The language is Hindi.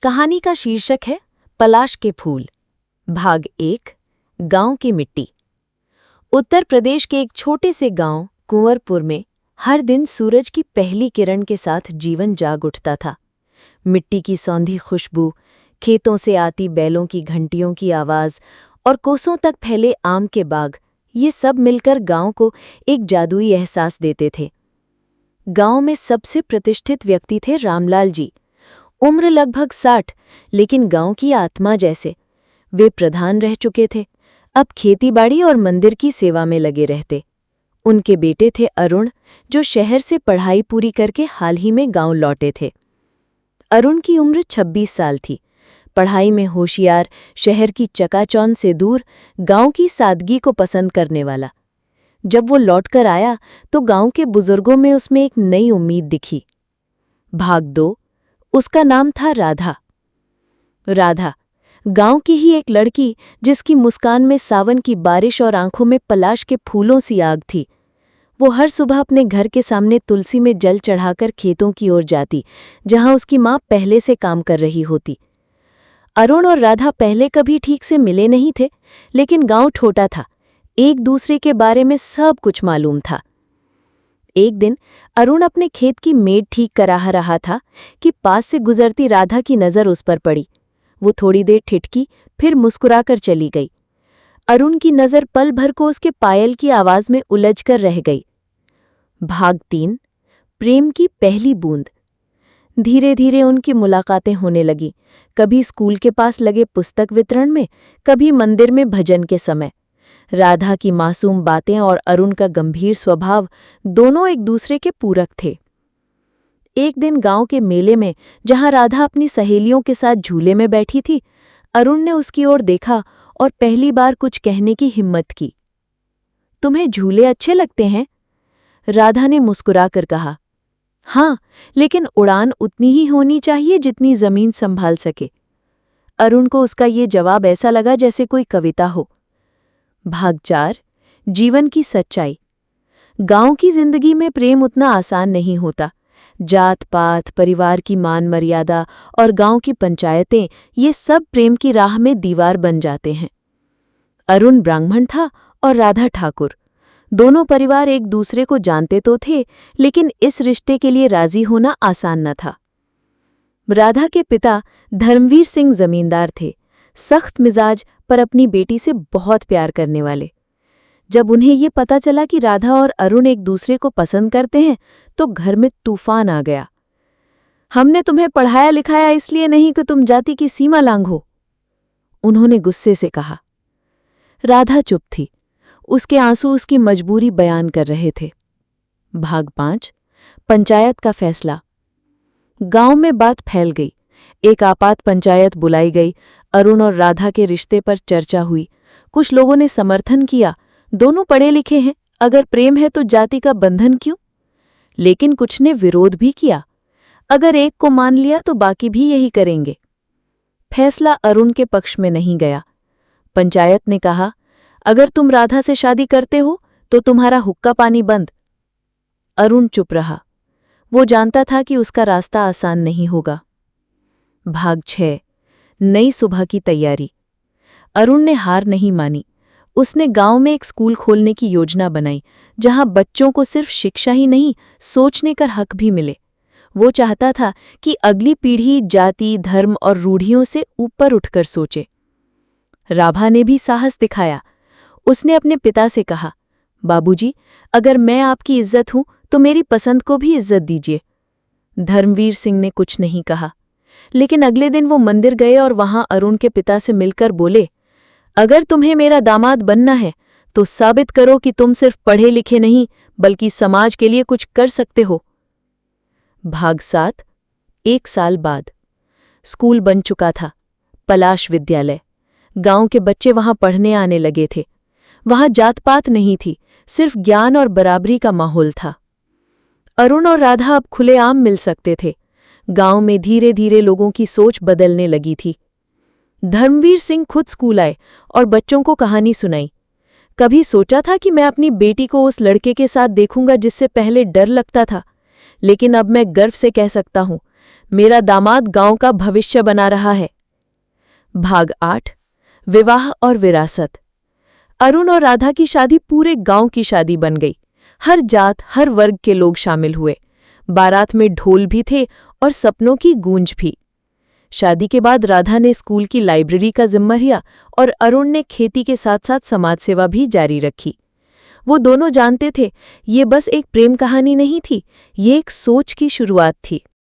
कहानी का शीर्षक है पलाश के फूल। भाग 1। गांव की मिट्टी। उत्तर प्रदेश के एक छोटे से गांव कुंवरपुर में हर दिन सूरज की पहली किरण के साथ जीवन जाग उठता था। मिट्टी की सौंधी खुशबू, खेतों से आती बैलों की घंटियों की आवाज और कोसों तक फैले आम के बाग, ये सब मिलकर गांव को एक जादुई एहसास देते थे। गांव में सबसे प्रतिष्ठित व्यक्ति थे रामलाल जी। उम्र लगभग 60, लेकिन गांव की आत्मा जैसे। वे प्रधान रह चुके थे, अब खेतीबाड़ी और मंदिर की सेवा में लगे रहते। उनके बेटे थे अरुण, जो शहर से पढ़ाई पूरी करके हाल ही में गांव लौटे थे। अरुण की उम्र 26 साल थी। पढ़ाई में होशियार, शहर की चकाचौंध से दूर, गांव की सादगी को पसंद करने वाला। जब वो लौटकर आया तो गांव के बुजुर्गों में उसमें एक नई उम्मीद दिखी। भाग 2। उसका नाम था राधा। राधा गांव की ही एक लड़की, जिसकी मुस्कान में सावन की बारिश और आंखों में पलाश के फूलों सी आग थी। वो हर सुबह अपने घर के सामने तुलसी में जल चढ़ाकर खेतों की ओर जाती, जहां उसकी मां पहले से काम कर रही होती। अरुण और राधा पहले कभी ठीक से मिले नहीं थे, लेकिन गांव छोटा था, एक दूसरे के बारे में सब कुछ मालूम था। एक दिन अरुण अपने खेत की मेड़ ठीक करा रहा था कि पास से गुजरती राधा की नज़र उस पर पड़ी। वो थोड़ी देर ठिठकी, फिर मुस्कुराकर चली गई। अरुण की नज़र पल भर को उसके पायल की आवाज में उलझकर रह गई। भाग 3। प्रेम की पहली बूंद। धीरे धीरे उनकी मुलाकातें होने लगी, कभी स्कूल के पास लगे पुस्तक वितरण में, कभी मंदिर में भजन के समय। राधा की मासूम बातें और अरुण का गंभीर स्वभाव दोनों एक दूसरे के पूरक थे। एक दिन गांव के मेले में, जहां राधा अपनी सहेलियों के साथ झूले में बैठी थी, अरुण ने उसकी ओर देखा और पहली बार कुछ कहने की हिम्मत की। तुम्हें झूले अच्छे लगते हैं? राधा ने मुस्कुराकर कहा। हाँ, लेकिन उड़ान उतनी ही होनी चाहिए जितनी जमीन संभाल सके। अरुण को उसका ये जवाब ऐसा लगा जैसे कोई कविता हो। भाग 4। जीवन की सच्चाई। गांव की जिंदगी में प्रेम उतना आसान नहीं होता। जात पात, परिवार की मान मर्यादा और गांव की पंचायतें, ये सब प्रेम की राह में दीवार बन जाते हैं। अरुण ब्राह्मण था और राधा ठाकुर। दोनों परिवार एक दूसरे को जानते तो थे, लेकिन इस रिश्ते के लिए राजी होना आसान न था। राधा के पिता धर्मवीर सिंह जमींदार थे, सख्त मिजाज पर अपनी बेटी से बहुत प्यार करने वाले। जब उन्हें ये पता चला कि राधा और अरुण एक दूसरे को पसंद करते हैं, तो घर में तूफान आ गया। हमने तुम्हें पढ़ाया लिखाया इसलिए नहीं कि तुम जाति की सीमा लांघो, उन्होंने गुस्से से कहा। राधा चुप थी, उसके आंसू उसकी मजबूरी बयान कर रहे थे। भाग 5। पंचायत का फैसला। गांव में बात फैल गई। एक आपात पंचायत बुलाई गई। अरुण और राधा के रिश्ते पर चर्चा हुई। कुछ लोगों ने समर्थन किया, दोनों पढ़े लिखे हैं, अगर प्रेम है तो जाति का बंधन क्यों? लेकिन कुछ ने विरोध भी किया, अगर एक को मान लिया तो बाकी भी यही करेंगे। फैसला अरुण के पक्ष में नहीं गया। पंचायत ने कहा, अगर तुम राधा से शादी करते हो तो तुम्हारा हुक्का पानी बंद। अरुण चुप रहा। वो जानता था कि उसका रास्ता आसान नहीं होगा। भाग 6। नई सुबह की तैयारी। अरुण ने हार नहीं मानी। उसने गांव में एक स्कूल खोलने की योजना बनाई, जहां बच्चों को सिर्फ शिक्षा ही नहीं, सोचने का हक भी मिले। वो चाहता था कि अगली पीढ़ी जाति, धर्म और रूढ़ियों से ऊपर उठकर सोचे। राभा ने भी साहस दिखाया। उसने अपने पिता से कहा, बाबूजी, अगर मैं आपकी इज्जत हूं तो मेरी पसंद को भी इज्जत दीजिए। धर्मवीर सिंह ने कुछ नहीं कहा, लेकिन अगले दिन वो मंदिर गए और वहां अरुण के पिता से मिलकर बोले, अगर तुम्हें मेरा दामाद बनना है तो साबित करो कि तुम सिर्फ पढ़े लिखे नहीं, बल्कि समाज के लिए कुछ कर सकते हो। भाग 7। 1 साल बाद। स्कूल बन चुका था, पलाश विद्यालय। गांव के बच्चे वहां पढ़ने आने लगे थे। वहां जात पात नहीं थी, सिर्फ ज्ञान और बराबरी का माहौल था। अरुण और राधा अब खुलेआम मिल सकते थे। गांव में धीरे धीरे लोगों की सोच बदलने लगी थी। धर्मवीर सिंह खुद स्कूल आए और बच्चों को कहानी सुनाई। कभी सोचा था कि मैं अपनी बेटी को उस लड़के के साथ देखूंगा जिससे पहले डर लगता था, लेकिन अब मैं गर्व से कह सकता हूं, मेरा दामाद गांव का भविष्य बना रहा है। भाग 8 विवाह और विरासत। अरुण और राधा की शादी पूरे गांव की शादी बन गई। हर जात, हर वर्ग के लोग शामिल हुए। बारात में ढोल भी थे और सपनों की गूंज भी। शादी के बाद राधा ने स्कूल की लाइब्रेरी का जिम्मा लिया और अरुण ने खेती के साथ साथ समाज सेवा भी जारी रखी। वो दोनों जानते थे ये बस एक प्रेम कहानी नहीं थी, ये एक सोच की शुरुआत थी।